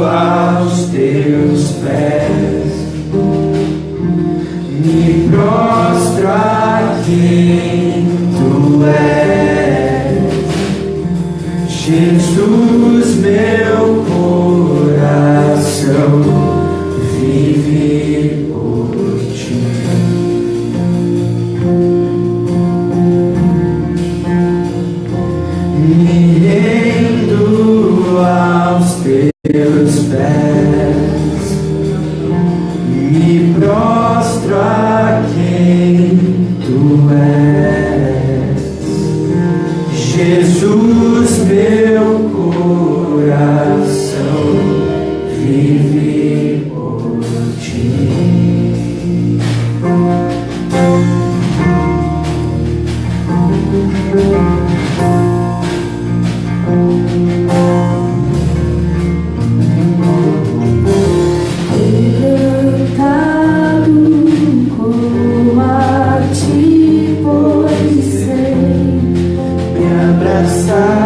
aos teus pés, me prostro a quem tu és, Jesus, meu coração vive por ti. Me rendo aos teus pés, me prostro a quem tu és, Jesus, meu coração vive por ti.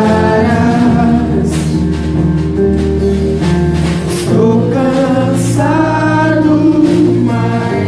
Abraçarás. Estou cansado, mas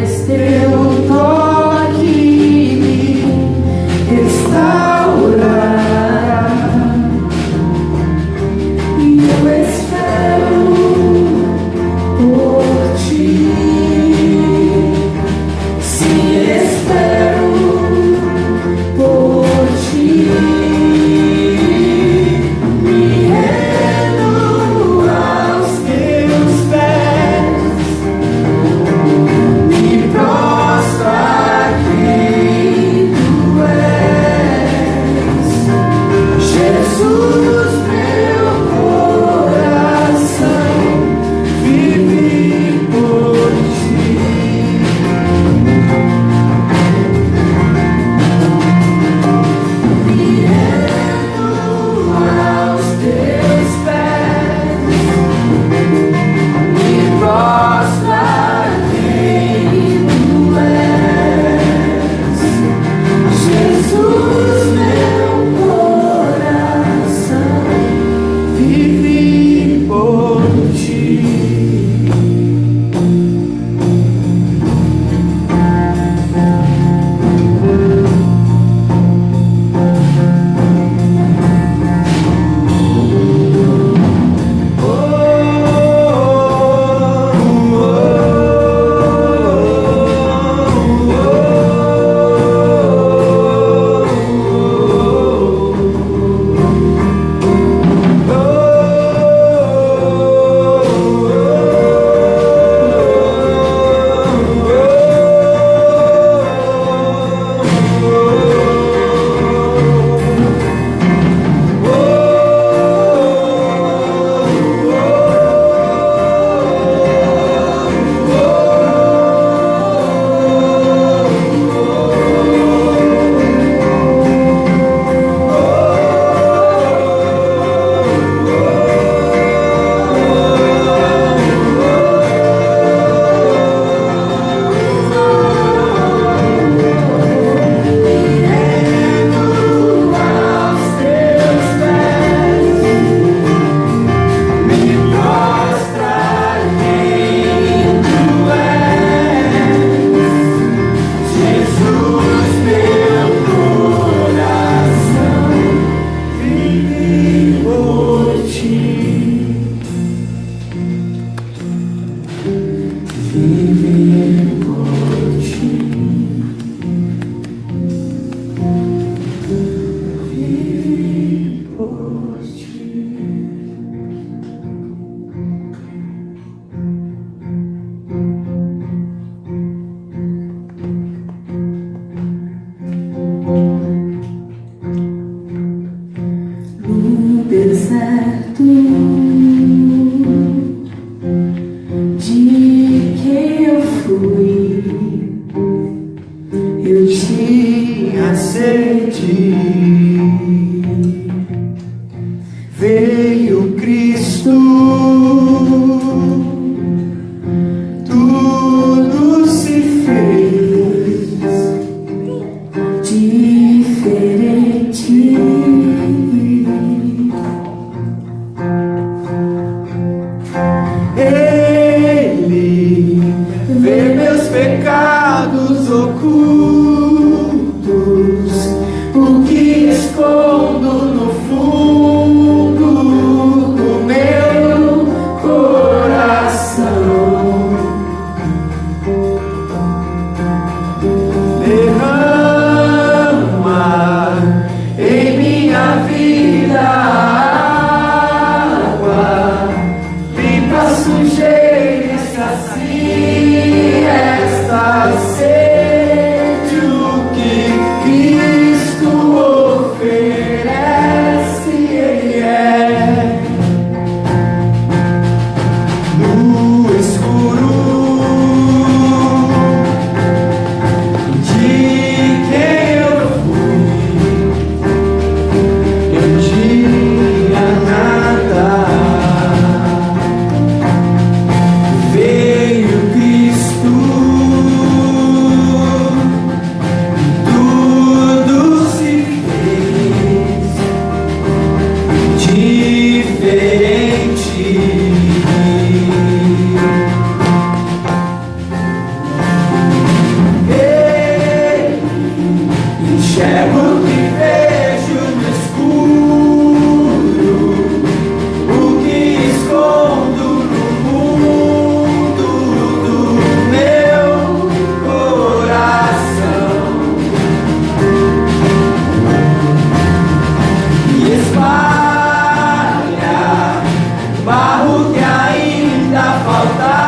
que ainda faltava.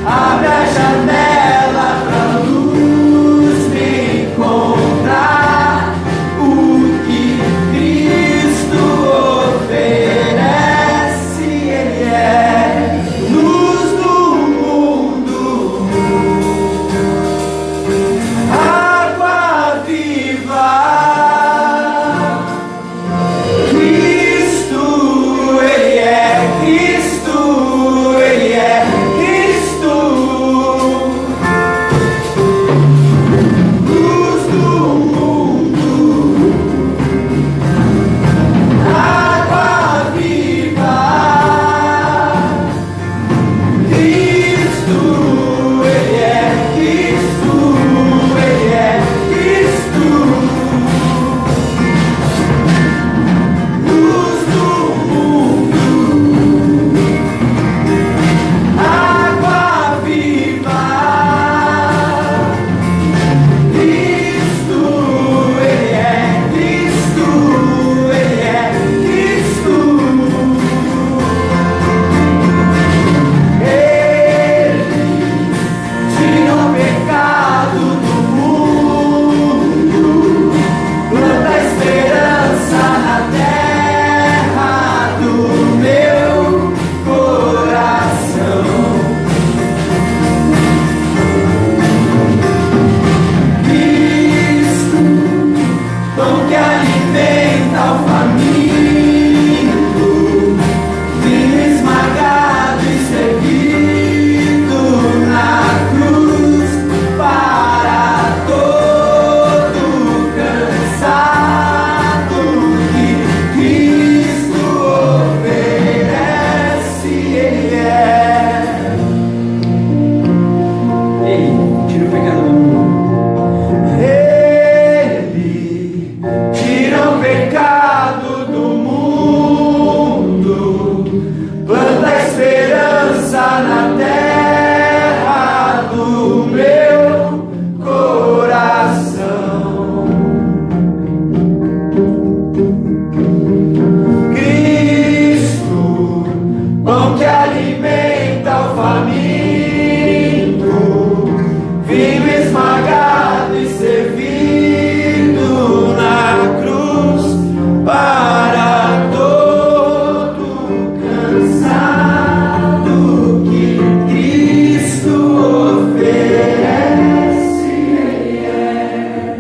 Abre a janela pra luz me encontrar. O que Cristo oferece, Ele é luz do mundo, água viva. Cristo, Ele é Cristo, Ele é Cristo. Luz do mundo, água viva. Cristo, Ele é Cristo, Ele é Cristo. Luz do mundo, água viva. Cristo, Ele é Cristo, Ele é Cristo. Ele tira o pecado do mundo, planta a esperança na terra do meu coração. Cristo, pão que alimenta o faminto, vinho esmagado e servido na cruz para todo cansado, que Cristo oferece, Ele é. Ele tira o pecado do mundo. Ele tira o pecado do mundo, planta a esperança na terra do meu coração. Cristo, pão que alimenta o faminto, vinho esmagado e servido na cruz para todo cansado, que Cristo oferece, Ele é.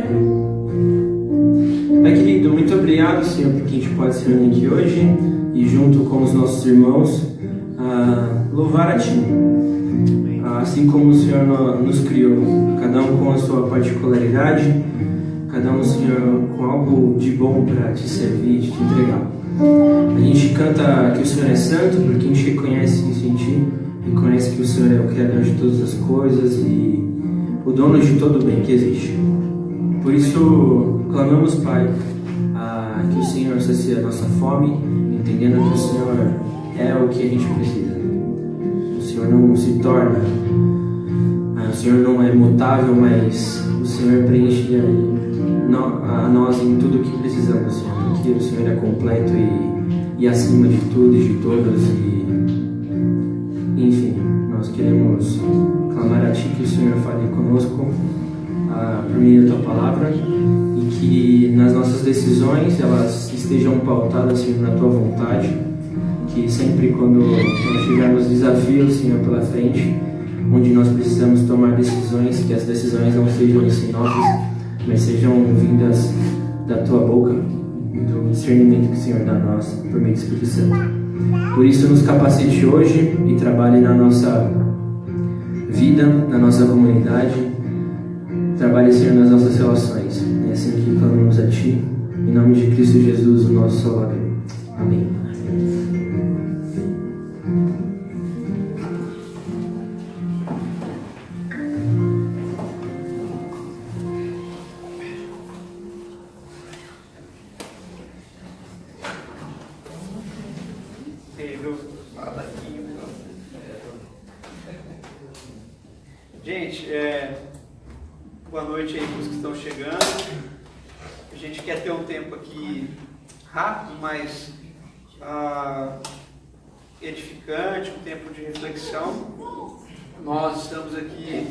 Pai querido, muito obrigado, Senhor, porque a gente pode se reunir aqui hoje e junto com os nossos irmãos louvar a Ti. Assim como o Senhor nos criou, cada um com a sua particularidade, cada um, Senhor, com algo de bom para Te servir, Te entregar. A gente canta que o Senhor é santo porque a gente reconhece isso em Ti, reconhece que o Senhor é o Criador de todas as coisas e o dono de todo o bem que existe. Por isso, clamamos, Pai, que o Senhor sacie a nossa fome, entendendo que o Senhor é o que a gente precisa. O Senhor não se torna, o Senhor não é mutável, mas o Senhor preenche a nós em tudo o que precisamos, Senhor, porque o Senhor é completo e acima de tudo e de todos, e enfim, nós queremos clamar a Ti que o Senhor fale conosco por meio da Tua palavra, e que nas nossas decisões elas estejam pautadas, Senhor, na Tua vontade, que sempre quando nós tivermos desafios, Senhor, pela frente, onde nós precisamos tomar decisões, que as decisões não sejam ensinosas, mas sejam vindas da Tua boca, do discernimento que o Senhor dá a nós por meio do Espírito Santo. Por isso, nos capacite hoje e trabalhe na nossa vida, na nossa comunidade, trabalhe, Senhor, nas nossas relações. É assim que clamamos a Ti, em nome de Cristo Jesus, o nosso Salvador. Amém. Gente, boa noite aí para os que estão chegando. A gente quer ter um tempo aqui rápido, mas edificante, um tempo de reflexão. Nós estamos aqui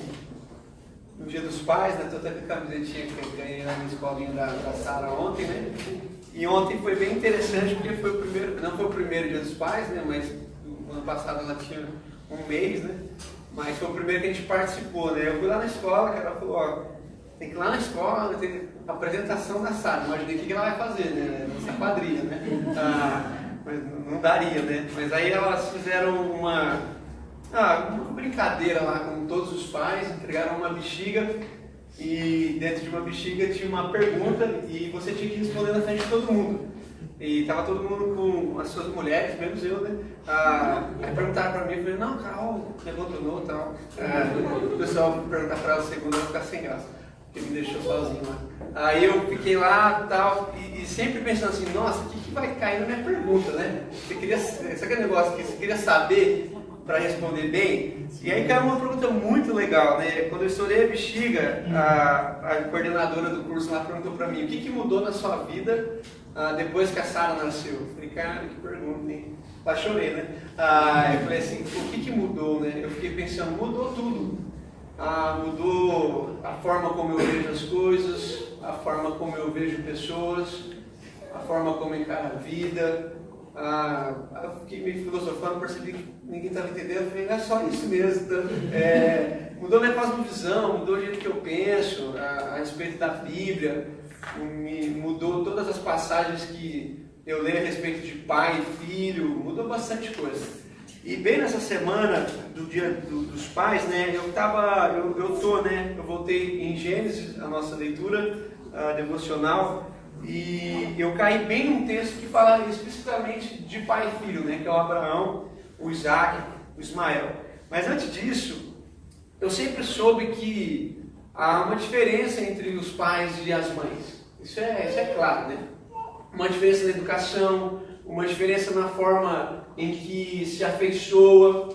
no Dia dos Pais, né? Estou até com a camisetinha que eu ganhei na escolinha da Sara ontem, né? E ontem foi bem interessante porque foi o primeiro, não foi o primeiro Dia dos Pais, né? Mas no ano passado ela tinha um mês, né? Mas foi o primeiro que a gente participou, né? Eu fui lá na escola, que ela falou, ó, tem que ir lá na escola, tem a apresentação da Sara. Imaginei o que ela vai fazer, né? Nessa quadrilha, né? Mas não daria, né? Mas aí elas fizeram uma brincadeira lá com todos os pais, entregaram uma bexiga e dentro de uma bexiga tinha uma pergunta e você tinha que responder na frente de todo mundo. E estava todo mundo com as suas mulheres, menos eu, né? Aí perguntaram para mim, eu falei, não, Carol, me abandonou e tal. O pessoal perguntar para ela segunda, eu vou ficar sem graça, porque me deixou sozinho lá. Aí eu fiquei lá tal, e sempre pensando assim, nossa, o que vai cair na minha pergunta, né? Sabe aquele negócio que você queria saber para responder bem? E aí caiu uma pergunta muito legal, né? Quando eu estourei a bexiga, a coordenadora do curso lá perguntou para mim, o que mudou na sua vida depois que a Sara nasceu? Eu falei, cara, que pergunta, hein? Lá chorei, né? Eu falei assim, o que mudou, né? Eu fiquei pensando, mudou tudo. Mudou a forma como eu vejo as coisas, a forma como eu vejo pessoas, a forma como eu encaro a vida. Eu fiquei meio filosofando, percebi que ninguém estava entendendo, eu falei, é só isso mesmo. Então, mudou minha cosmovisão, mudou o jeito que eu penso a respeito da Bíblia, mudou todas as passagens que eu leio a respeito de pai e filho, mudou bastante coisa. E bem nessa semana do Dia dos Pais, né, eu voltei em Gênesis, a nossa leitura devocional, e eu caí bem num texto que fala explicitamente de pai e filho, né, que é o Abraão, o Isaac, o Ismael. Mas antes disso, eu sempre soube que há uma diferença entre os pais e as mães. Isso é claro, né? Uma diferença na educação, uma diferença na forma em que se afeiçoa.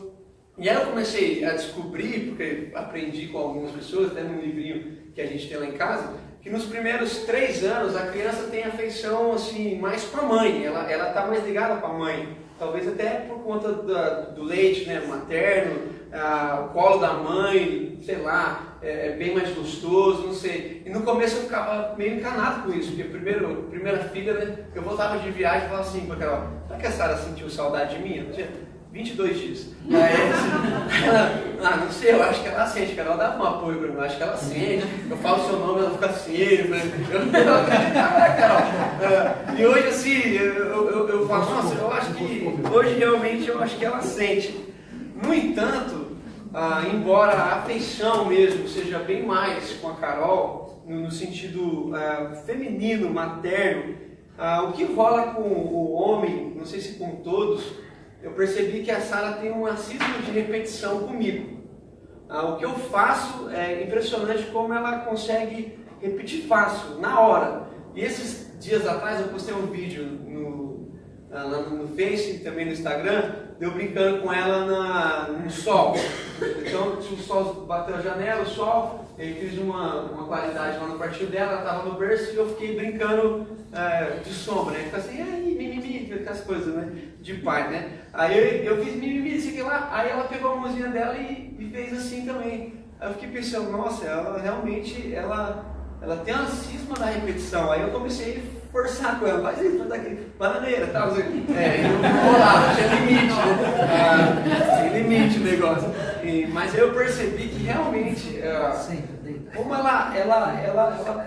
E aí eu comecei a descobrir, porque aprendi com algumas pessoas, até num livrinho que a gente tem lá em casa, que nos primeiros 3 anos a criança tem afeição assim, mais com a mãe, ela está mais ligada com a mãe. Talvez até por conta do leite, né, materno, o colo da mãe, sei lá, é bem mais gostoso, não sei. E no começo eu ficava meio encanado com isso, porque primeira filha, né, eu voltava de viagem e falava assim para ela, será que a Sara sentiu saudade de mim? Eu tinha 22 dias. Aí, não sei, eu acho que ela sente, que ela dava um apoio para mim, eu acho que ela sente. Eu falo o seu nome, ela fica assim, eu acreditava, né, Carol? E hoje, assim, eu falo, nossa, eu acho que, hoje realmente eu acho que ela sente. No entanto, embora a afeição mesmo seja bem mais com a Carol, no sentido feminino, materno, o que rola com o homem, não sei se com todos, eu percebi que a Sara tem um cisma de repetição comigo. O que eu faço é impressionante como ela consegue repetir fácil, na hora. E esses dias atrás eu postei um vídeo no Face e também no Instagram, eu brincando com ela no sol. Então o sol bateu na janela, o sol, eu fiz uma qualidade lá no quartinho dela, ela estava no berço e eu fiquei brincando de sombra, né? Fica assim, mimimi, aquelas coisas, né? De pai, né? Aí eu fiz mimimi, isso aqui lá, aí ela pegou a mãozinha dela e fez assim também. Aí eu fiquei pensando, nossa, ela realmente, ela tem uma cisma da repetição. Aí eu comecei a forçar com ela, faz isso, faz aquilo, bananeira, tal, eu vou lá, tinha limite, né? Tem limite o negócio. Mas eu percebi que realmente, como ela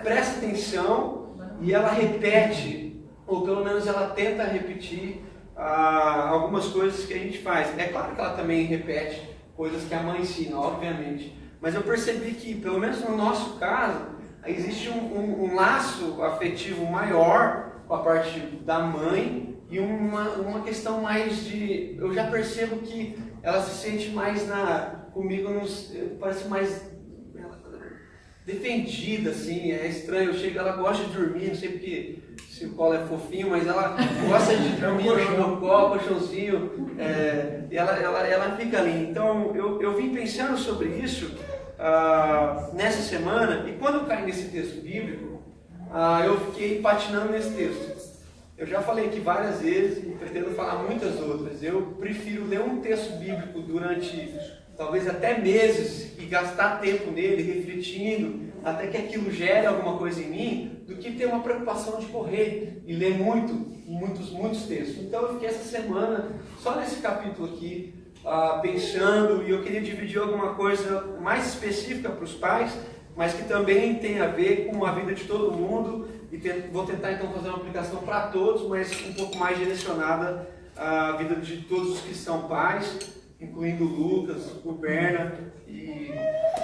presta atenção e ela repete, ou pelo menos ela tenta repetir algumas coisas que a gente faz. É claro que ela também repete coisas que a mãe ensina, obviamente. Mas eu percebi que, pelo menos no nosso caso, existe um laço afetivo maior com a parte da mãe e uma questão mais de... Eu já percebo que ela se sente mais comigo, parece mais defendida, assim, é estranho. Eu chego, ela gosta de dormir, não sei porque se o colo é fofinho, mas ela gosta de dormir no meu colo, colchãozinho, e ela fica ali. Então eu vim pensando sobre isso nessa semana, e quando eu caí nesse texto bíblico, eu fiquei patinando nesse texto. Eu já falei aqui várias vezes e pretendo falar muitas outras. Eu prefiro ler um texto bíblico durante talvez até meses e gastar tempo nele, refletindo, até que aquilo gere alguma coisa em mim, do que ter uma preocupação de correr e ler muitos textos. Então eu fiquei essa semana só nesse capítulo aqui, pensando, e eu queria dividir alguma coisa mais específica para os pais, mas que também tem a ver com a vida de todo mundo, e vou tentar então fazer uma aplicação para todos, mas um pouco mais direcionada à vida de todos os que são pais, incluindo o Lucas, o Berna, e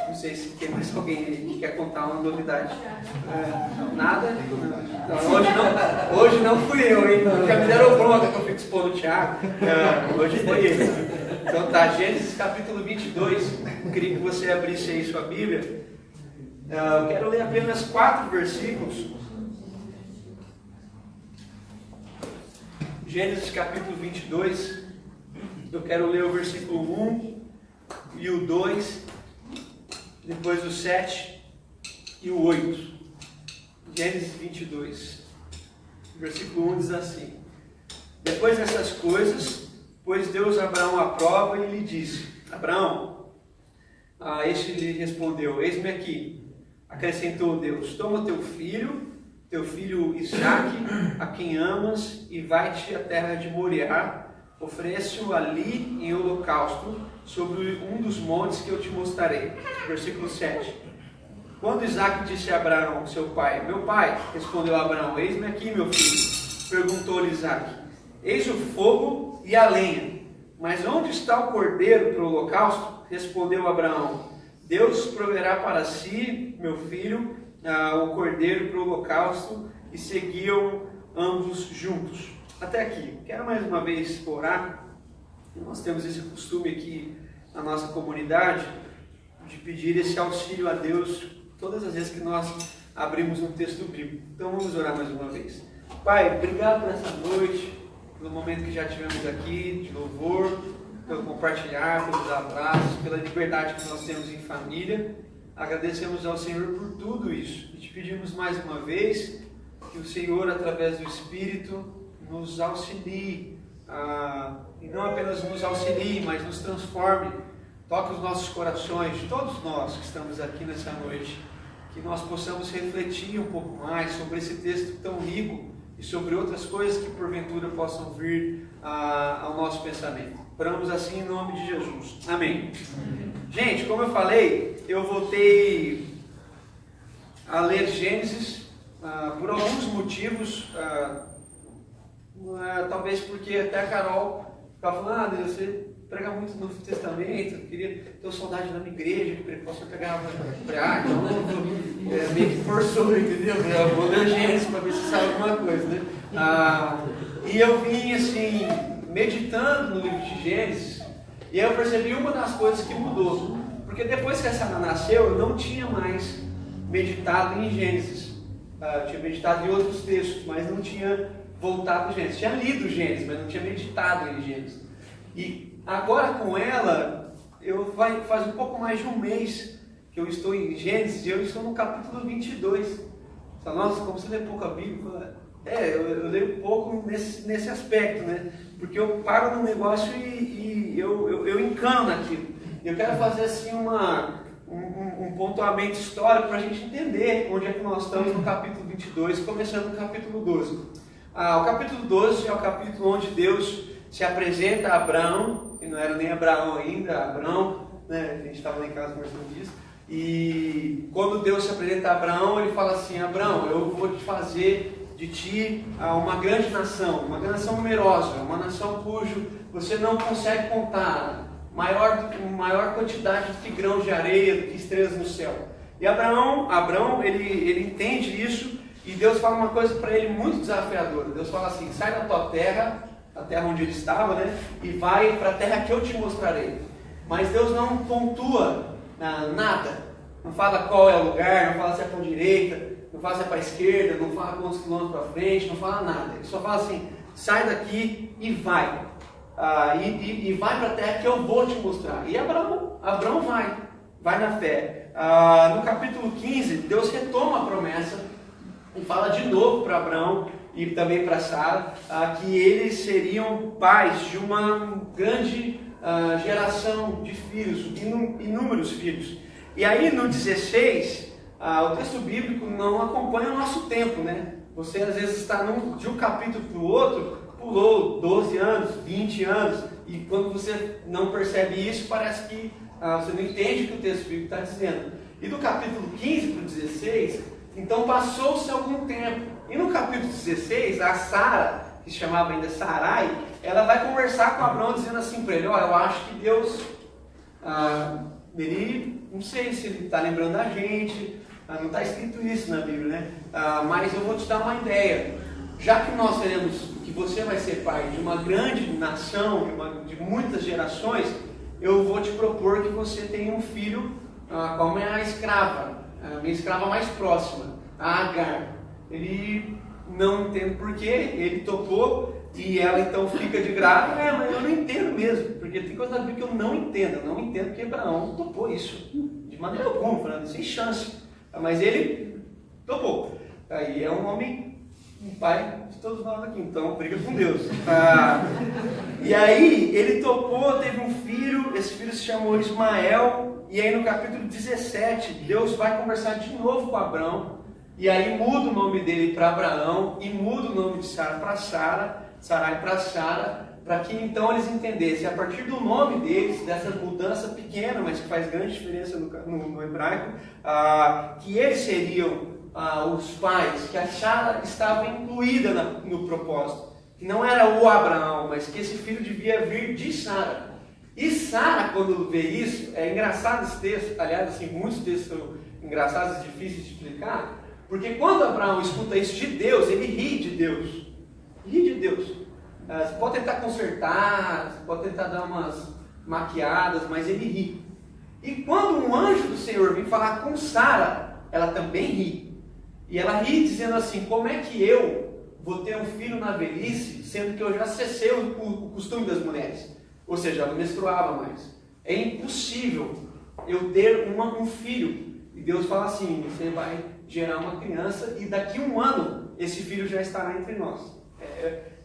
não sei se tem mais alguém aí que quer contar uma novidade. Nada? Hoje não fui eu, hein? Porque me deram bronca que eu fico expondo o Thiago. Hoje foi ele. Então tá, Gênesis capítulo 22. Eu queria que você abrisse aí sua Bíblia. Eu quero ler apenas 4 versículos. Gênesis capítulo 22. Eu quero ler o versículo 1 e o 2, depois o 7 e o 8. Gênesis 22. Versículo 1 diz assim: Depois dessas coisas, pôs Deus Abraão à prova e lhe disse: Abraão. Este lhe respondeu: Eis-me aqui. Acrescentou Deus: Toma teu filho Isaque, a quem amas, e vai-te à terra de Moriá. Oferece-o ali em holocausto, sobre um dos montes que eu te mostrarei. Versículo 7. Quando Isaque disse a Abraão, seu pai: Meu pai, respondeu Abraão: Eis-me aqui, meu filho. Perguntou-lhe Isaque: Eis o fogo e a lenha, mas onde está o cordeiro para o holocausto? Respondeu Abraão: Deus proverá para si, meu filho, o cordeiro para o holocausto. E seguiam ambos juntos. Até aqui. Quero mais uma vez orar. Nós temos esse costume aqui na nossa comunidade de pedir esse auxílio a Deus todas as vezes que nós abrimos um texto bíblico. Então vamos orar mais uma vez. Pai, obrigado por essa noite, pelo momento que já tivemos aqui de louvor, pelo compartilhar, pelos abraços, pela liberdade que nós temos em família. Agradecemos ao Senhor por tudo isso e te pedimos mais uma vez que o Senhor, através do Espírito, nos auxilie, e não apenas nos auxilie, mas nos transforme, toque os nossos corações, todos nós que estamos aqui nessa noite, que nós possamos refletir um pouco mais sobre esse texto tão rico e sobre outras coisas que porventura possam vir ao nosso pensamento. Oramos assim em nome de Jesus. Amém. Gente, como eu falei, eu voltei a ler Gênesis por alguns motivos. Talvez porque até a Carol ficava falando: Deus, você prega muito no Novo Testamento, eu queria ter saudade da minha igreja, que possa pegar então meio que forçou, entendeu? Eu vou ler Gênesis para ver se sai alguma coisa, né? E eu vim assim, meditando no livro de Gênesis, e aí eu percebi uma das coisas que mudou, porque depois que a Sara nasceu, eu não tinha mais meditado em Gênesis. Eu tinha meditado em outros textos, mas não tinha voltado em Gênesis. Tinha lido Gênesis, mas não tinha meditado em Gênesis. E agora com ela, faz um pouco mais de um mês que eu estou em Gênesis, e eu estou no capítulo 22. Você fala: nossa, como você lê pouco a Bíblia? Eu leio pouco nesse aspecto, né? Porque eu paro no negócio e eu encano naquilo. Eu quero fazer assim um pontuamento histórico para a gente entender onde é que nós estamos no capítulo 22, começando no capítulo 12. O capítulo 12 é o capítulo onde Deus se apresenta a Abraão, e não era nem Abraão ainda, Abraão, né? A gente estava lá em casa conversando disso. E quando Deus se apresenta a Abraão, ele fala assim: Abraão, eu vou te fazer de ti uma grande nação, uma nação numerosa, uma nação cujo você não consegue contar, maior quantidade do que grãos de areia, do que estrelas no céu. E Abraão ele entende isso, e Deus fala uma coisa para ele muito desafiadora. Deus fala assim: sai da tua terra, a terra onde ele estava, né, e vai para a terra que eu te mostrarei. Mas Deus não pontua nada, não fala qual é o lugar, não fala se é para a direita, não fala se é para a esquerda, não fala quantos quilômetros para frente, não fala nada. Ele só fala assim: sai daqui e vai. E vai para a terra que eu vou te mostrar. E Abraão vai na fé. No capítulo 15, Deus retoma a promessa e fala de novo para Abraão e também para Sara, que eles seriam pais de uma grande geração de filhos, inúmeros filhos. E aí no 16, o texto bíblico não acompanha o nosso tempo, né? Você às vezes está de um capítulo para o outro, pulou 12 anos, 20 anos, e quando você não percebe isso, parece que você não entende o que o texto bíblico está dizendo. E do capítulo 15 para o 16, então passou-se algum tempo. E no capítulo 16, a Sara, que se chamava ainda Sarai, ela vai conversar com Abraão dizendo assim para ele: olha, eu acho que Deus, ele, não sei se ele está lembrando da gente, não está escrito isso na Bíblia, né? Mas eu vou te dar uma ideia. Já que nós teremos, que você vai ser pai de uma grande nação, de muitas gerações, eu vou te propor que você tenha um filho com a minha escrava, a minha escrava mais próxima, a Agar. Ele não entende por quê, ele topou, e ela então fica de grávida. Mas eu não entendo mesmo, porque tem coisa da Bíblia que eu não entendo porque Abraão topou isso, de maneira alguma, falando, sem chance. Mas ele topou. Aí é um homem, um pai de todos nós aqui, então briga com Deus. E aí ele topou, teve um filho, esse filho se chamou Ismael, e aí no capítulo 17, Deus vai conversar de novo com Abraão, e aí muda o nome dele para Abraão, e muda o nome de Sara para Sara, Sarai para Sara, para que então eles entendessem, a partir do nome deles, dessa mudança pequena, mas que faz grande diferença no hebraico, que eles seriam os pais, que a Sara estava incluída no propósito, que não era o Abraão, mas que esse filho devia vir de Sara. E Sara, quando vê isso, é engraçado esse texto, aliás, assim, muitos textos são engraçados e difíceis de explicar, porque quando Abraão escuta isso de Deus, ele ri de Deus. Ri de Deus. Você pode tentar consertar, você pode tentar dar umas maquiadas, mas ele ri. E quando um anjo do Senhor vem falar com Sara, ela também ri. E ela ri dizendo assim: como é que eu vou ter um filho na velhice, sendo que eu já cessei o costume das mulheres? Ou seja, ela não menstruava mais. É impossível eu ter um filho. E Deus fala assim: você vai gerar uma criança e daqui a um ano esse filho já estará entre nós.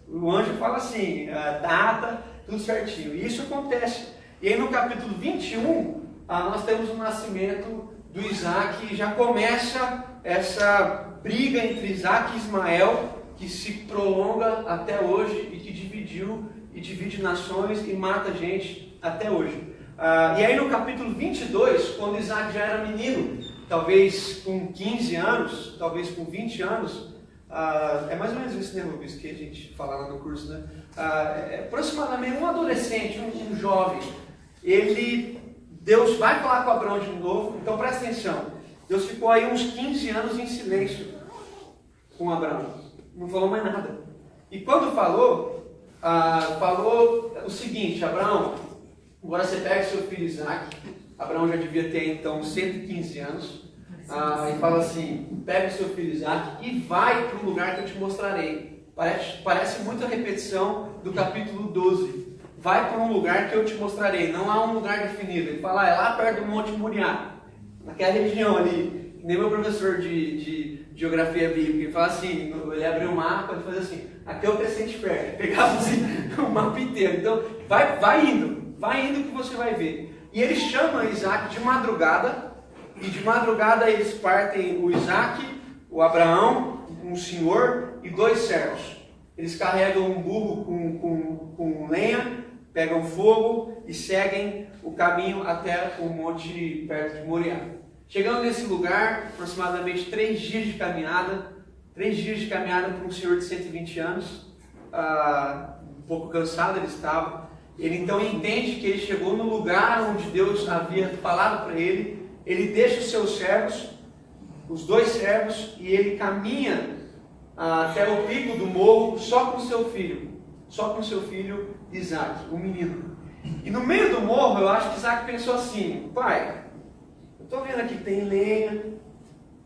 O anjo fala assim, data, tudo certinho. E isso acontece. E aí no capítulo 21, nós temos o nascimento do Isaac, e já começa essa briga entre Isaac e Ismael, que se prolonga até hoje e que divide nações e mata gente até hoje. E aí no capítulo 22, quando Isaac já era menino, talvez com 15 anos, talvez com 20 anos, é mais ou menos isso, né, Rubens, que a gente fala lá no curso, né? Aproximadamente um adolescente, um jovem, Deus vai falar com Abraão de novo. Então presta atenção, Deus ficou aí uns 15 anos em silêncio com Abraão, não falou mais nada. E quando falou o seguinte: Abraão, agora você pega seu filho Isaac. Abraão já devia ter então 115 anos. E fala assim: pega o seu filho Isaac e vai para o lugar que eu te mostrarei. Parece muito a repetição do capítulo 12. Vai para um lugar que eu te mostrarei. Não há um lugar definido. Ele fala: é lá perto do Monte Moriá, naquela região ali. Nem meu professor de geografia bíblica, ele fala assim, ele abriu um mapa e fazia assim: aqui é o Crescente Fértil. Pegava assim, o mapa inteiro. Então vai indo que você vai ver. E ele chama Isaac de madrugada, e de madrugada eles partem o Isaac, o Abraão, um senhor e 2 servos. Eles carregam um burro com lenha, pegam fogo e seguem o caminho até o monte perto de Moriá. Chegando nesse lugar, aproximadamente 3 dias de caminhada, 3 dias de caminhada para um senhor de 120 anos, um pouco cansado ele estava. Ele então entende que ele chegou no lugar onde Deus havia falado para ele. Ele deixa os seus servos, os 2 servos, e ele caminha até o pico do morro só com seu filho Isaac, o menino. E no meio do morro, eu acho que Isaac pensou assim: pai, eu estou vendo aqui que tem lenha,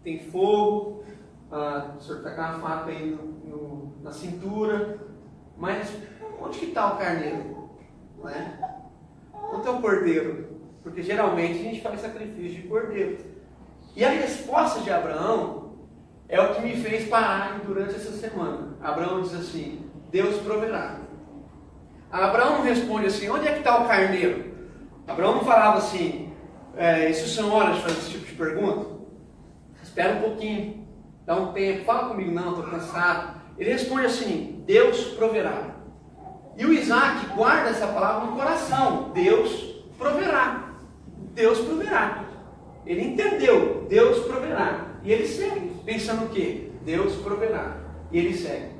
tem fogo, o senhor está com uma faca aí na cintura, mas onde que está o carneiro? Não é? Onde é o cordeiro? Porque geralmente a gente faz sacrifício de cordeiro. E a resposta de Abraão é o que me fez parar durante essa semana. Abraão diz assim: Deus proverá. Abraão não responde assim: onde é que está o carneiro? Abraão não falava assim: isso são horas de fazer esse tipo de pergunta? Espera um pouquinho, dá um tempo, fala comigo, não, estou cansado. Ele responde assim: Deus proverá. E o Isaac guarda essa palavra no coração: Deus proverá. Deus proverá. Ele entendeu: Deus proverá. E ele segue, pensando o quê? Deus proverá. E ele segue.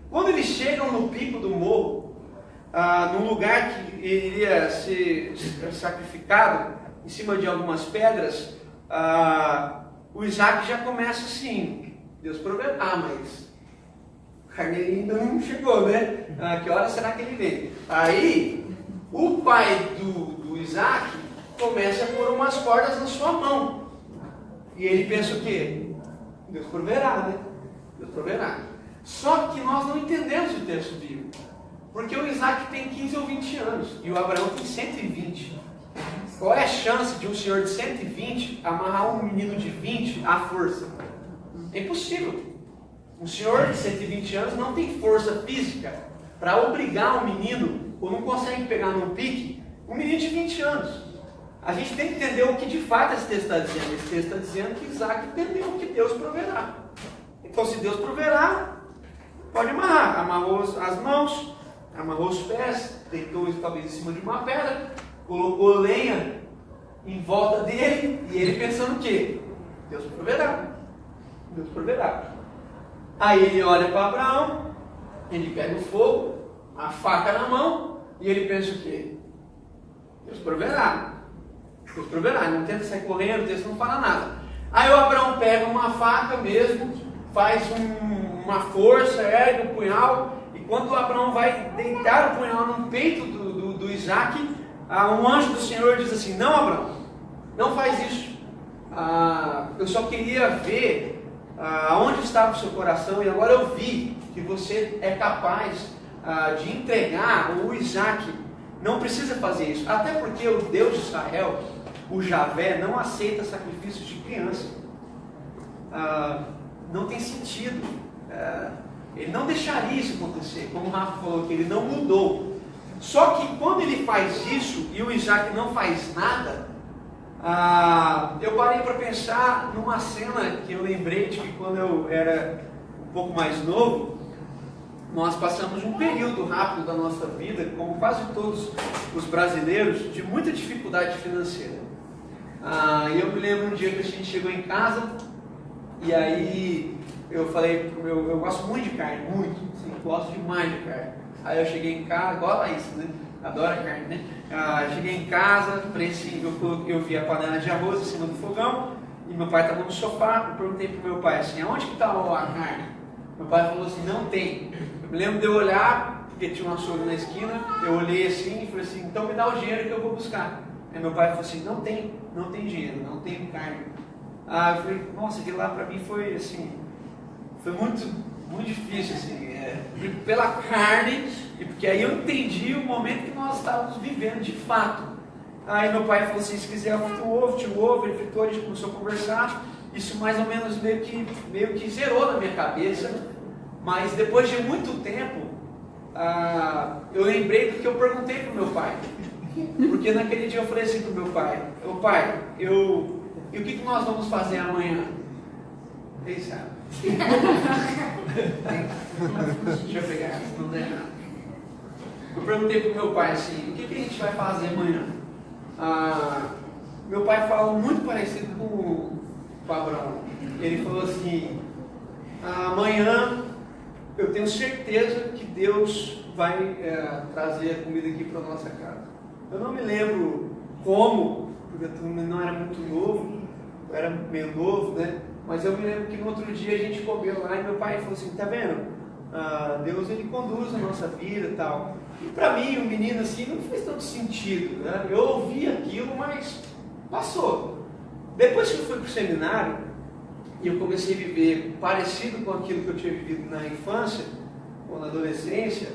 Quando eles chegam no pico do morro, num lugar que iria ser sacrificado, em cima de algumas pedras, o Isaac já começa assim: Deus proverá, mas o carneirinho ainda não chegou, né? Que hora será que ele vem? Aí, o pai do Isaac começa a pôr umas cordas na sua mão. E ele pensa o quê? Deus proverá, né? Deus proverá. Só que nós não entendemos o texto bíblico. Porque o Isaac tem 15 ou 20 anos e o Abraão tem 120. Qual é a chance de um senhor de 120 amarrar um menino de 20 à força? É impossível. Um senhor de 120 anos não tem força física para obrigar um menino, ou não consegue pegar num pique, um menino de 20 anos. A gente tem que entender o que de fato esse texto está dizendo. Esse texto está dizendo que Isaac entendeu que Deus proverá. Então, se Deus proverá, pode amarrar. Amarrou as mãos, amarrou os pés, deitou talvez em cima de uma pedra, colocou lenha em volta dele, e ele pensando o quê? Deus proverá. Deus proverá. Aí ele olha para Abraão, ele pega o fogo, a faca na mão, e ele pensa o quê? Deus proverá. Deus proverá. Ele não tenta sair correndo, o texto não fala nada. Aí o Abraão pega uma faca mesmo, faz uma força, ergue o punhal, e quando o Abraão vai deitar o punhal no peito do Isaac, um anjo do Senhor diz assim: não, Abraão, não faz isso. Eu só queria ver aonde estava o seu coração, e agora eu vi que você é capaz de entregar o Isaac. Não precisa fazer isso, até porque o Deus de Israel, o Javé, não aceita sacrifícios de criança. Não tem sentido. Ele não deixaria isso acontecer, como o Rafa falou, que ele não mudou. Só que quando ele faz isso e o Isaac não faz nada, eu parei para pensar numa cena que eu lembrei de que quando eu era um pouco mais novo, nós passamos um período rápido da nossa vida, como quase todos os brasileiros, de muita dificuldade financeira. E eu me lembro um dia que a gente chegou em casa, e aí eu falei, eu gosto muito de carne, muito, assim, gosto demais de carne. Aí eu cheguei em casa, igual a Laís, né? Adora carne, né? Cheguei em casa, eu vi a panela de arroz em cima do fogão, e meu pai estava no sofá. Eu perguntei para o meu pai assim: aonde que está a carne? Meu pai falou assim: não tem. Eu me lembro de eu olhar, porque tinha um açougue na esquina, eu olhei assim e falei assim: então me dá o dinheiro que eu vou buscar. Aí meu pai falou assim: não tem dinheiro, não tem carne. Eu falei: nossa, aquilo lá para mim foi assim, foi muito difícil, assim, pela carne, e porque aí eu entendi o momento que nós estávamos vivendo de fato. Aí meu pai falou assim: se quiser frita o ovo, tinha o ovo, ele fritou, a gente começou a conversar. Isso mais ou menos meio que zerou na minha cabeça, mas depois de muito tempo, eu lembrei do que eu perguntei para o meu pai. Porque naquele dia eu falei assim para o meu pai: ô pai, e o que nós vamos fazer amanhã? Ele sabe. Deixa eu pegar, não der nada. Eu perguntei para o meu pai assim: o que a gente vai fazer amanhã? Meu pai falou muito parecido com o Abraão. Ele falou assim: amanhã eu tenho certeza que Deus vai trazer a comida aqui para a nossa casa. Eu não me lembro como, porque eu não era muito novo, eu era meio novo, né? Mas eu me lembro que no outro dia a gente comeu lá e meu pai falou assim: tá vendo? Deus, ele conduz a nossa vida e tal. E para mim, um menino assim, não fez tanto sentido, né? Eu ouvi aquilo, mas passou. Depois que eu fui para o seminário e eu comecei a viver parecido com aquilo que eu tinha vivido na infância ou na adolescência,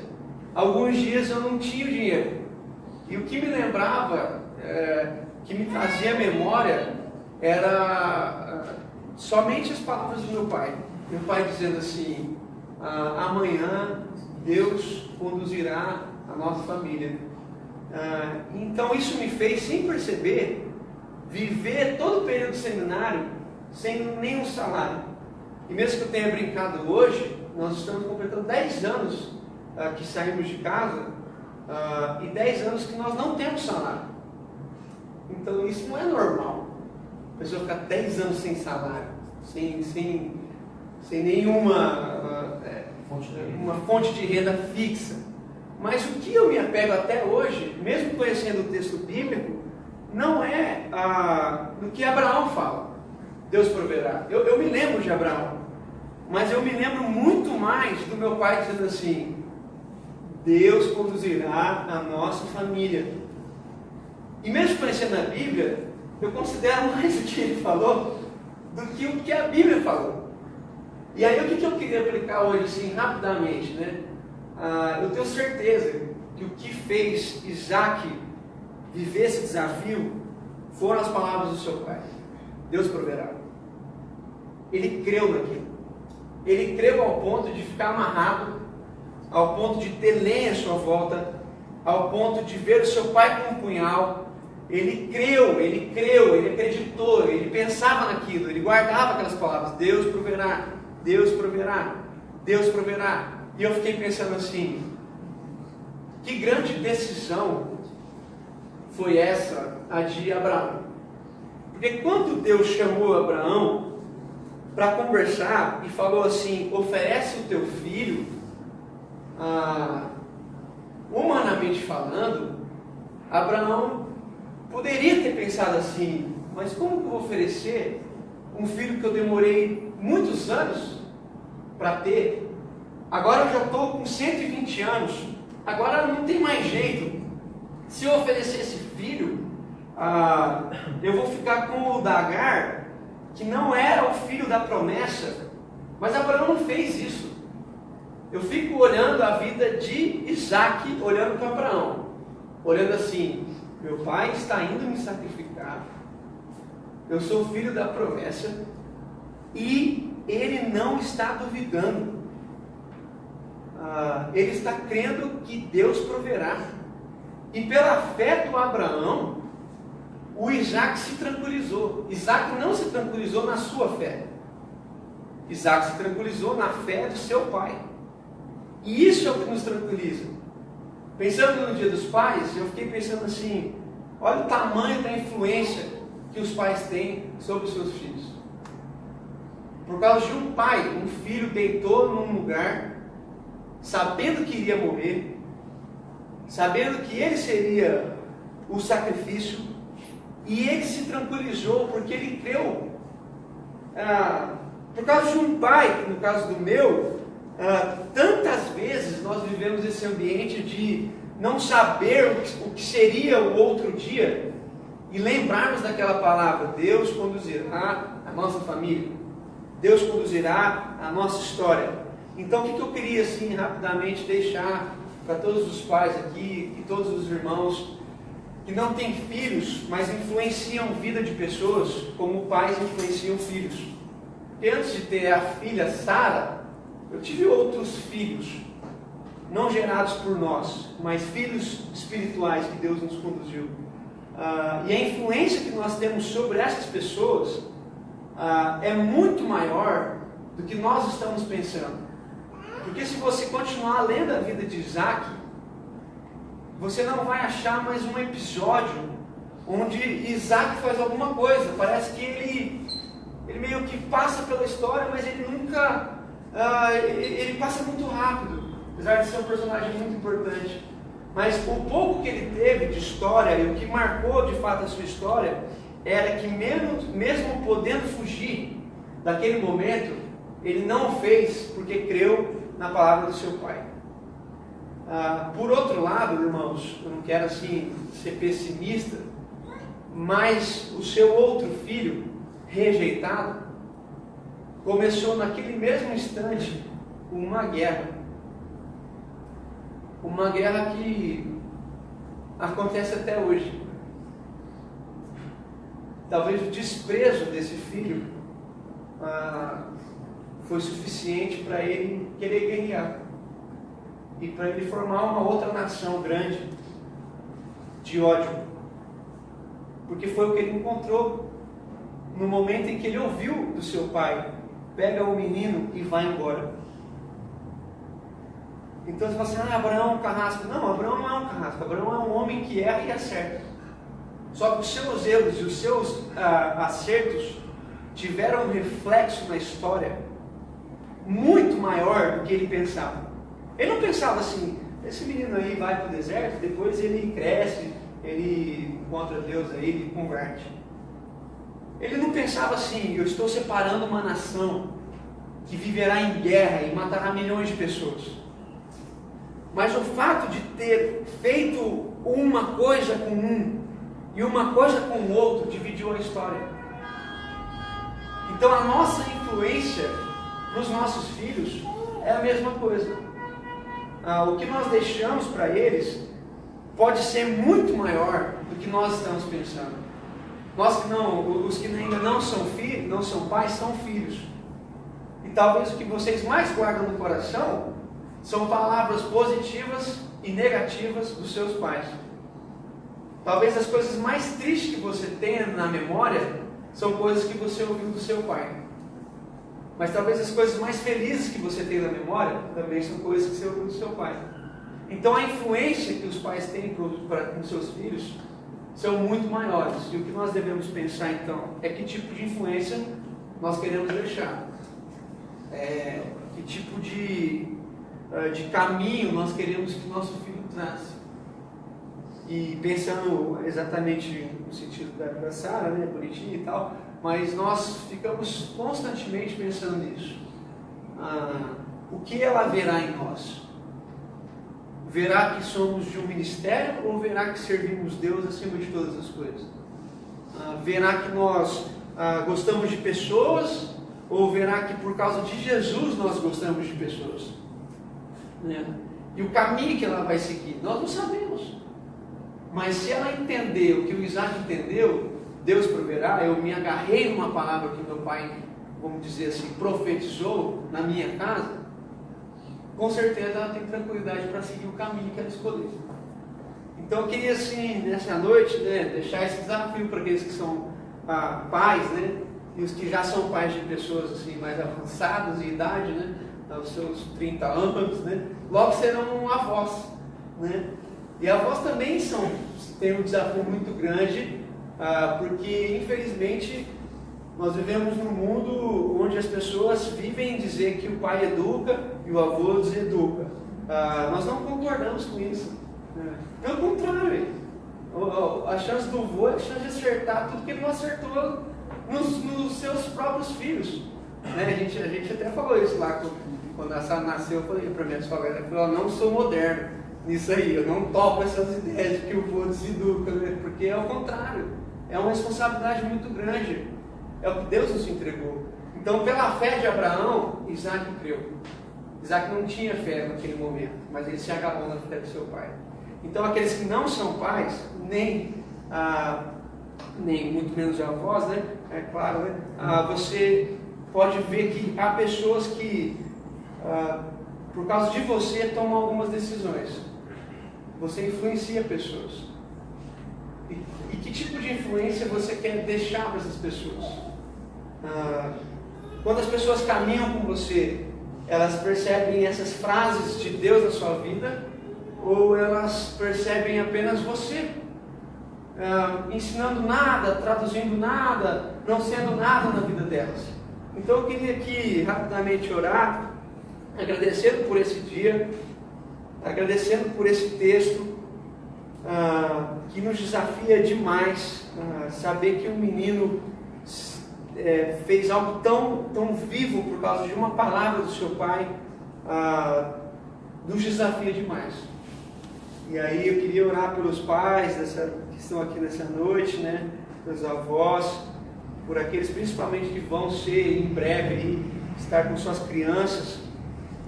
alguns dias eu não tinha o dinheiro. E o que me lembrava, que me trazia à memória, era somente as palavras do meu pai. meu pai dizendo assim, amanhã Deus conduzirá a nossa família. Então isso me fez, sem perceber, viver todo o período do seminário sem nenhum salário. E mesmo que eu tenha brincado hoje, nós estamos completando 10 anos que saímos de casa e 10 anos que nós não temos salário. Então isso não é normal. A pessoa ficar 10 anos sem salário, sem nenhuma uma fonte de renda fixa. Mas o que eu me apego até hoje, mesmo conhecendo o texto bíblico, não é do que Abraão fala. Deus proverá. Eu me lembro de Abraão, mas eu me lembro muito mais do meu pai dizendo assim, Deus conduzirá a nossa família. E mesmo conhecendo a Bíblia, eu considero mais o que ele falou do que o que a Bíblia falou. E aí o que eu queria aplicar hoje, assim, rapidamente, né? Eu tenho certeza que o que fez Isaac viver esse desafio foram as palavras do seu pai. Deus proverá. Ele creu naquilo. Ele creu ao ponto de ficar amarrado, ao ponto de ter lenha à sua volta, ao ponto de ver o seu pai com um punhal. Ele creu, ele acreditou, ele pensava naquilo, ele guardava aquelas palavras, Deus proverá, Deus proverá, Deus proverá. E eu fiquei pensando assim, que grande decisão foi essa, a de Abraão? Porque quando Deus chamou Abraão para conversar e falou assim, oferece o teu filho, humanamente falando, Abraão poderia ter pensado assim, mas como que eu vou oferecer um filho que eu demorei muitos anos para ter? Agora eu já estou com 120 anos, agora não tem mais jeito. Se eu oferecer esse filho, eu vou ficar com o da Agar, que não era o filho da promessa, mas Abraão não fez isso. Eu fico olhando a vida de Isaac, olhando para Abraão, olhando assim, meu pai está indo me sacrificar, eu sou filho da promessa, e ele não está duvidando, ele está crendo que Deus proverá. E pela fé do Abraão, o Isaac se tranquilizou. Isaac não se tranquilizou na sua fé, Isaac se tranquilizou na fé do seu pai. E isso é o que nos tranquiliza. Pensando no Dia dos Pais, eu fiquei pensando assim, olha o tamanho da influência que os pais têm sobre os seus filhos. Por causa de um pai, um filho deitou num lugar, sabendo que iria morrer, sabendo que ele seria o sacrifício, e ele se tranquilizou porque ele creu. Por causa de um pai, no caso do meu, tantas vezes nós vivemos esse ambiente de não saber o que seria o outro dia e lembrarmos daquela palavra, Deus conduzirá a nossa família, Deus conduzirá a nossa história. Então o que eu queria assim rapidamente deixar para todos os pais aqui e todos os irmãos que não têm filhos, mas influenciam a vida de pessoas como pais influenciam filhos. Porque antes de ter a filha Sara, eu tive outros filhos, não gerados por nós, mas filhos espirituais que Deus nos conduziu. E a influência que nós temos sobre essas pessoas é muito maior do que nós estamos pensando. Porque se você continuar lendo a vida de Isaac, você não vai achar mais um episódio onde Isaac faz alguma coisa. Parece que ele meio que passa pela história, mas ele nunca... ele passa muito rápido, apesar de ser um personagem muito importante. Mas o pouco que ele teve de história, e o que marcou de fato a sua história, era que mesmo podendo fugir daquele momento, ele não o fez porque creu na palavra do seu pai. Por outro lado, irmãos, eu não quero assim ser pessimista, mas o seu outro filho, rejeitado, começou naquele mesmo instante uma guerra que acontece até hoje. Talvez o desprezo desse filho foi suficiente para ele querer guerrear e para ele formar uma outra nação grande de ódio, porque foi o que ele encontrou no momento em que ele ouviu do seu pai: pega o menino e vai embora. Então você fala assim: Abraão é um carrasco. Não, Abraão não é um carrasco. Abraão é um homem que erra e acerta. Só que os seus erros e os seus acertos tiveram um reflexo na história muito maior do que ele pensava. Ele não pensava assim: esse menino aí vai para o deserto, depois ele cresce, ele encontra Deus aí, ele converte. Ele não pensava assim: eu estou separando uma nação que viverá em guerra e matará milhões de pessoas. Mas o fato de ter feito uma coisa com um e uma coisa com o outro dividiu a história. Então a nossa influência nos nossos filhos é a mesma coisa. O que nós deixamos para eles pode ser muito maior do que nós estamos pensando. Os que ainda não são filhos, não são pais, são filhos. E talvez o que vocês mais guardam no coração são palavras positivas e negativas dos seus pais. Talvez as coisas mais tristes que você tenha na memória são coisas que você ouviu do seu pai. Mas talvez as coisas mais felizes que você tem na memória também são coisas que você ouviu do seu pai. Então a influência que os pais têm com seus filhos são muito maiores. E o que nós devemos pensar então é que tipo de influência nós queremos deixar. Que tipo de caminho nós queremos que nosso filho traça. E pensando exatamente no sentido da Sara, né, bonitinha e tal, mas nós ficamos constantemente pensando nisso. O que ela verá em nós? Verá que somos de um ministério ou verá que servimos Deus acima de todas as coisas? Verá que nós gostamos de pessoas ou verá que por causa de Jesus nós gostamos de pessoas? Né? E o caminho que ela vai seguir, nós não sabemos. Mas se ela entender o que o Isaac entendeu, Deus proverá. Eu me agarrei numa palavra que meu pai, vamos dizer assim, profetizou na minha casa. Com certeza ela tem tranquilidade para seguir o caminho que ela escolheu. Então eu queria assim, nessa noite, né, deixar esse desafio para aqueles que são pais, né, e os que já são pais de pessoas assim, mais avançadas em idade, né, aos seus 30 anos, né, logo serão avós, né. E avós também têm um desafio muito grande, porque infelizmente nós vivemos num mundo onde as pessoas vivem dizer que o pai educa e o avô deseduca. Nós não concordamos com isso. Pelo contrário, a chance do avô é a chance de acertar tudo que ele não acertou nos seus próprios filhos. Né? A gente até falou isso lá quando a Sara nasceu. Eu falei para minha sogra, ela falou: eu não sou moderno nisso aí, eu não topo essas ideias de que o avô deseduca, né? Porque é o contrário, é uma responsabilidade muito grande, é o que Deus nos entregou. Então, pela fé de Abraão, Isaac creu. Isaac não tinha fé naquele momento, mas ele se agarrou na fé do seu pai. Então, aqueles que não são pais, nem muito menos avós, né? É claro, né? Você pode ver que há pessoas que, por causa de você, tomam algumas decisões. Você influencia pessoas. E que tipo de influência você quer deixar para essas pessoas? Quando as pessoas caminham com você, elas percebem essas frases de Deus na sua vida, ou elas percebem apenas você, ensinando nada, traduzindo nada, não sendo nada na vida delas? Então eu queria aqui rapidamente orar, agradecendo por esse dia, agradecendo por esse texto, que nos desafia demais, saber que um menino fez algo tão vivo por causa de uma palavra do seu pai, nos desafia demais. E aí eu queria orar pelos pais que estão aqui nessa noite, né, pelos avós, por aqueles principalmente que vão ser em breve aí, estar com suas crianças,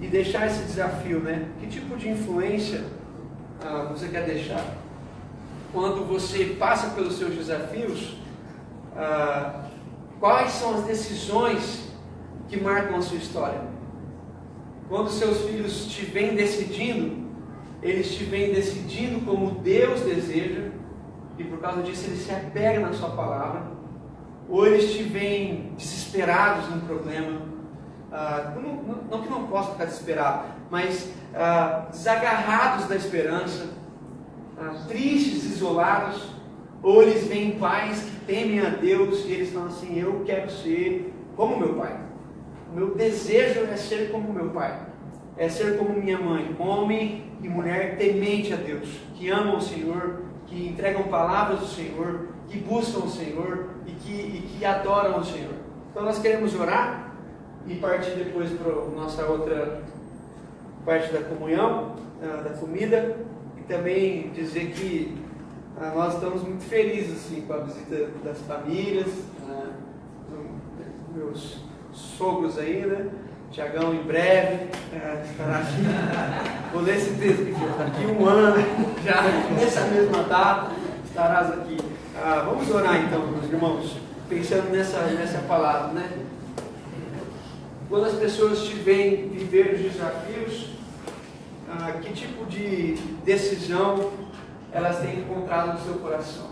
e deixar esse desafio, né? Que tipo de influência você quer deixar? Quando você passa pelos seus desafios, quais são as decisões que marcam a sua história. Quando seus filhos te vêm decidindo, eles te vêm decidindo como Deus deseja, e por causa disso eles se apegam na sua palavra, ou eles te vêm desesperados num problema, não que não possa ficar desesperado, mas desagarrados da esperança, tristes, isolados, ou eles veem pais que temem a Deus e eles falam assim: eu quero ser como meu pai, o meu desejo é ser como meu pai, é ser como minha mãe, homem e mulher temente a Deus, que amam o Senhor, que entregam palavras do Senhor, que buscam o Senhor e que adoram o Senhor. Então nós queremos orar e partir depois para a nossa outra parte da comunhão, da comida, e também dizer que nós estamos muito felizes assim, com a visita das famílias, meus sogros aí, né? Tiagão em breve estará aqui. Vou ler esse texto aqui, daqui um ano, já nessa mesma data, estarás aqui. Vamos orar então, meus irmãos, pensando nessa palavra, né? Quando as pessoas te veem viver os desafios, que tipo de decisão elas têm encontrado no seu coração?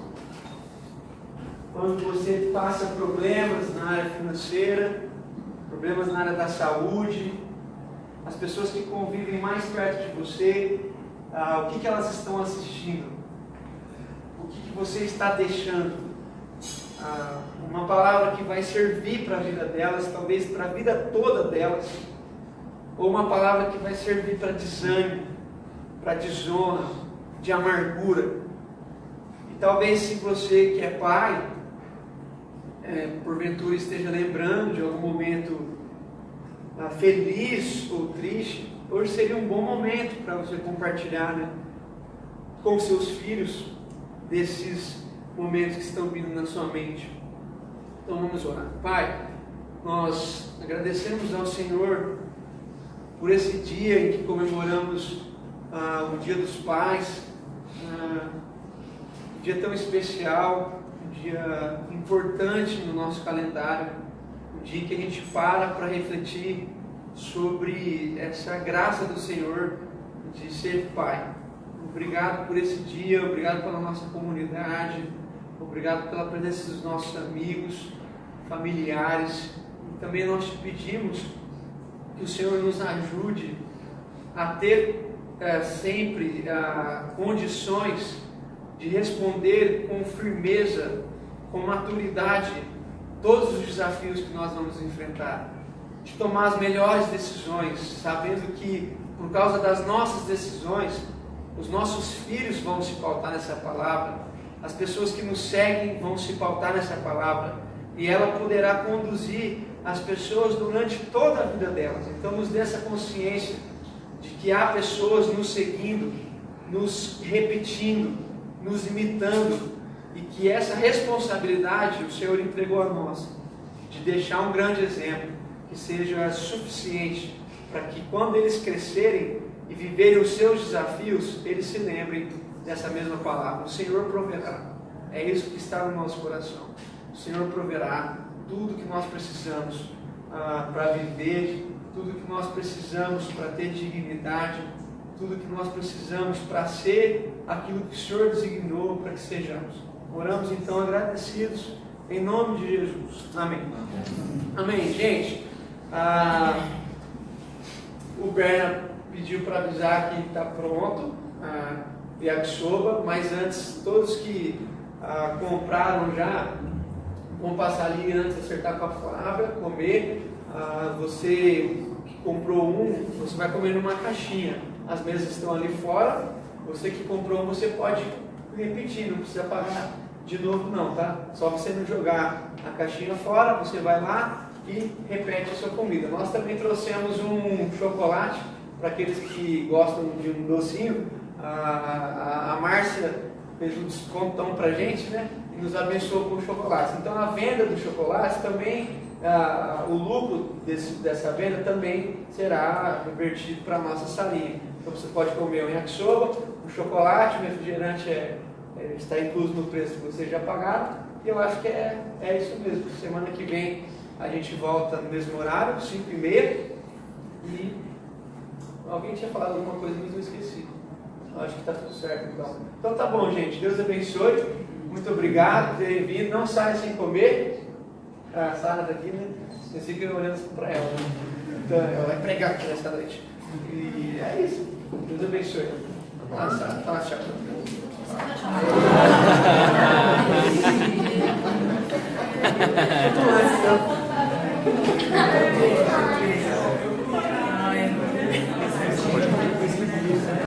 Quando você passa problemas na área financeira, problemas na área da saúde, as pessoas que convivem mais perto de você, o que elas estão assistindo? O que você está deixando? Uma palavra que vai servir para a vida delas, talvez para a vida toda delas, ou uma palavra que vai servir para desânimo, para desonra, de amargura. E talvez se você que é pai, porventura esteja lembrando de algum momento feliz ou triste, hoje seria um bom momento para você compartilhar, né, com seus filhos desses momentos que estão vindo na sua mente. Então vamos orar. Pai, nós agradecemos ao Senhor por esse dia em que comemoramos o Dia dos Pais, um dia tão especial, um dia importante no nosso calendário, um dia que a gente para refletir sobre essa graça do Senhor de ser pai. Obrigado por esse dia, obrigado pela nossa comunidade, obrigado pela presença dos nossos amigos, familiares. E também nós te pedimos que o Senhor nos ajude a ter sempre condições de responder com firmeza, com maturidade, todos os desafios que nós vamos enfrentar, de tomar as melhores decisões, sabendo que por causa das nossas decisões, os nossos filhos vão se pautar nessa palavra, as pessoas que nos seguem vão se pautar nessa palavra, e ela poderá conduzir as pessoas durante toda a vida delas. Então nos dê essa consciência de que há pessoas nos seguindo, nos repetindo, nos imitando, e que essa responsabilidade o Senhor entregou a nós, de deixar um grande exemplo, que seja suficiente para que quando eles crescerem e viverem os seus desafios, eles se lembrem dessa mesma palavra: o Senhor proverá. É isso que está no nosso coração. O Senhor proverá tudo que nós precisamos para viver, tudo que nós precisamos para ter dignidade, tudo que nós precisamos para ser aquilo que o Senhor designou para que sejamos. Oramos então agradecidos, em nome de Jesus. Amém. Amém. Gente, o Berna pediu para avisar que está pronto o yakisoba, mas antes, todos que compraram já, vão passar ali antes de acertar com a Flávia, comer. Você que comprou você vai comer numa caixinha. As mesas estão ali fora. Você que comprou você pode repetir, não precisa pagar de novo não, tá? Só você não jogar a caixinha fora, você vai lá e repete a sua comida. Nós também trouxemos um chocolate para aqueles que gostam de um docinho. A Márcia fez um descontão pra gente, né? E nos abençoou com chocolate. Então a venda do chocolate também, o lucro dessa venda também será revertido para a nossa salinha. Então você pode comer um yakisoba, um chocolate, o refrigerante está incluso no preço que vocês já pagaram. E eu acho que é isso mesmo. Semana que vem A gente volta no mesmo horário, 5h30. E alguém tinha falado alguma coisa, mas eu esqueci. Acho que está tudo certo então. Então tá bom, gente. Deus abençoe. Muito obrigado por terem vindo. Não saia sem comer. A Sara está aqui, né? Vocês ficam olhando para ela, né? Então, ela vai pregar aqui nessa noite. E é isso. Deus abençoe. Sara, fala tchau. Muito mais, então.